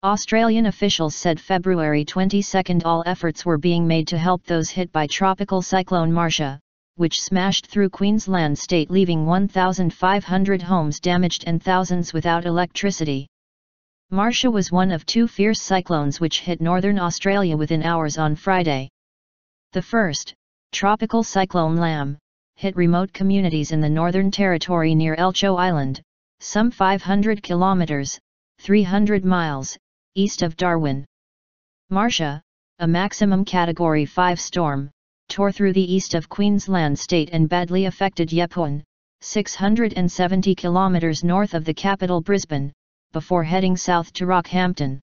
Australian officials said February 22 all efforts were being made to help those hit by Tropical Cyclone Marcia, which smashed through Queensland state, leaving 1,500 homes damaged and thousands without electricity. Marcia was one of two fierce cyclones which hit northern Australia within hours on Friday. The first, Tropical Cyclone Lam, hit remote communities in the Northern Territory near Elcho Island, some 500 kilometres, 300 miles, east of Darwin. Marcia, a maximum Category 5 storm, tore through the east of Queensland state and badly affected Yeppoon, 670 kilometres north of the capital Brisbane, before heading south to Rockhampton.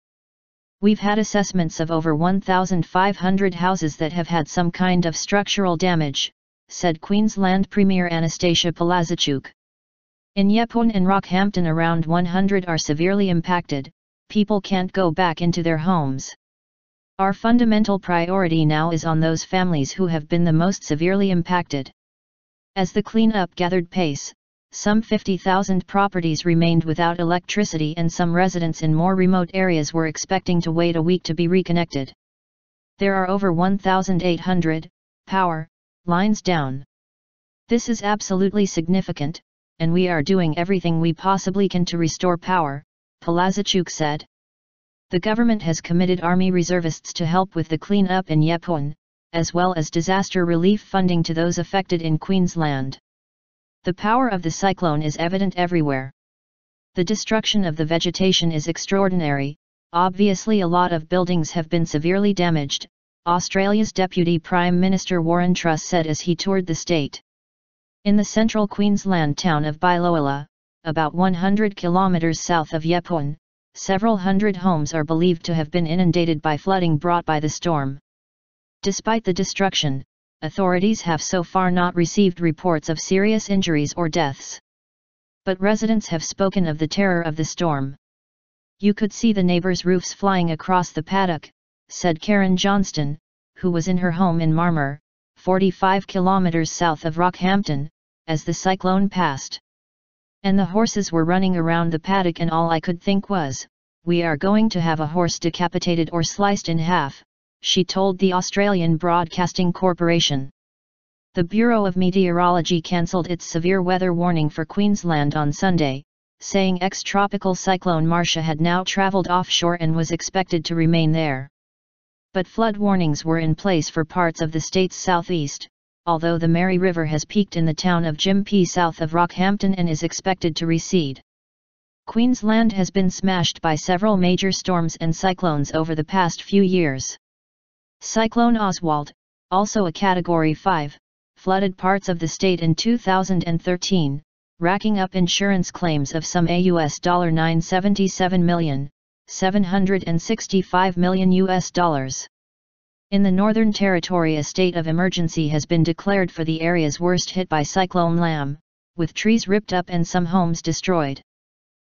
We've had assessments of over 1,500 houses that have had some kind of structural damage, said Queensland Premier Annastacia Palaszczuk. In Yeppoon and Rockhampton around 100 are severely impacted. People can't go back into their homes. Our fundamental priority now is on those families who have been the most severely impacted. As the clean-up gathered pace, some 50,000 properties remained without electricity and some residents in more remote areas were expecting to wait a week to be reconnected. There are over 1,800 power lines down. This is absolutely significant, and we are doing everything we possibly can to restore power, Palaszczuk said. The government has committed Army reservists to help with the clean-up in Yeppoon, as well as disaster relief funding to those affected in Queensland. The power of the cyclone is evident everywhere. The destruction of the vegetation is extraordinary. Obviously a lot of buildings have been severely damaged, Australia's Deputy Prime Minister Warren Truss said as he toured the state. In the central Queensland town of Biloela, about 100 kilometres south of Yeppoon, several hundred homes are believed to have been inundated by flooding brought by the storm. Despite the destruction, authorities have so far not received reports of serious injuries or deaths. But residents have spoken of the terror of the storm. You could see the neighbors' roofs flying across the paddock, said Karen Johnston, who was in her home in Marmor, 45 kilometres south of Rockhampton, as the cyclone passed. And the horses were running around the paddock and all I could think was, we are going to have a horse decapitated or sliced in half, she told the Australian Broadcasting Corporation. The Bureau of Meteorology cancelled its severe weather warning for Queensland on Sunday, saying ex-tropical cyclone Marcia had now travelled offshore and was expected to remain there. But flood warnings were in place for parts of the state's southeast, although the Mary River has peaked in the town of Gympie south of Rockhampton and is expected to recede. Queensland has been smashed by several major storms and cyclones over the past few years. Cyclone Oswald, also a Category 5, flooded parts of the state in 2013, racking up insurance claims of some US $977 million, $765 million US. In the Northern Territory, a state of emergency has been declared for the areas worst hit by Cyclone Lam, with trees ripped up and some homes destroyed.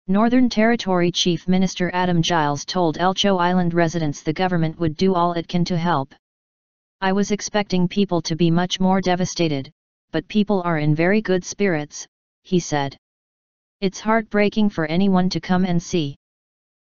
Northern Territory Chief Minister Adam Giles told Elcho Island residents the government would do all it can to help. I was expecting people to be much more devastated, but people are in very good spirits, he said. It's heartbreaking for anyone to come and see.